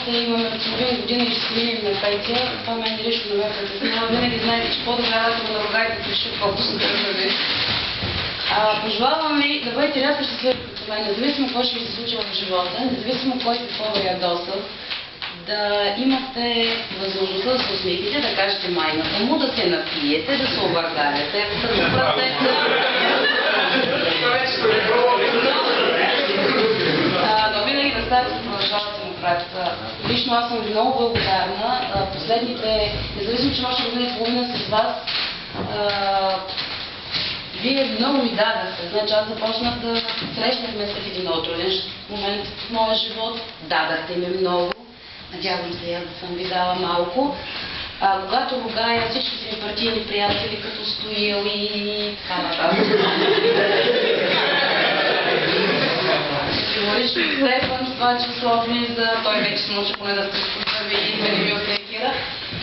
още имаме половин година и ще се минем на пенсия. Това мен лично не ме притеснява. Винаги знаете, че по-добре да ме наругайте срещу, колкото се държави. Пожелавам ви да бъдете рядко щастливи по това, независимо какво ще ви се случва в живота, независимо кой какво ви ядоса, да имате възможността да се усмихнете, да кажете майната му, да се напиете, да се овъргаляте. Но винаги да ставате да продължавате да му правите. Лично аз съм ви много благодарна. Последните, независимо, че още година и половина с вас, вие много ми дадахте. Значи аз започнах да срещнахме се в един много труден момент в моя живот. Дадахте ми много. Надявам се, аз да съм ви дала малко. Когато ругая всички си ми партийни приятели, като Стоил и така нататък. Категорично Стефан, с това число влиза, той вече се научи поне да се поздрави и да не ми отреагира.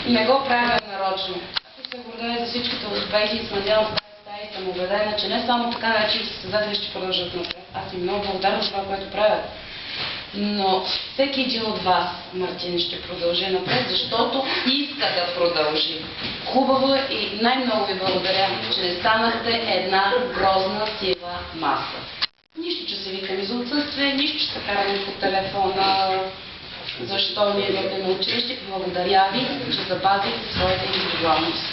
Не го правя нарочно. Аз се гордея за всичките успехи и се надявам и съм убедена, че не само така начини състезатели ще продължат напред. Аз съм много благодарна за това, което правят. Но всеки един от вас, Мартин, ще продължи напред, защото иска да продължи. Хубаво и най-много ви благодаря, че не станахте една грозна сива маса. Нищо, че се викаме за отсъствие, нищо, че се караме по телефона, защо ние идваме на училище. Благодаря ви, че запазихте своята индивидуалност.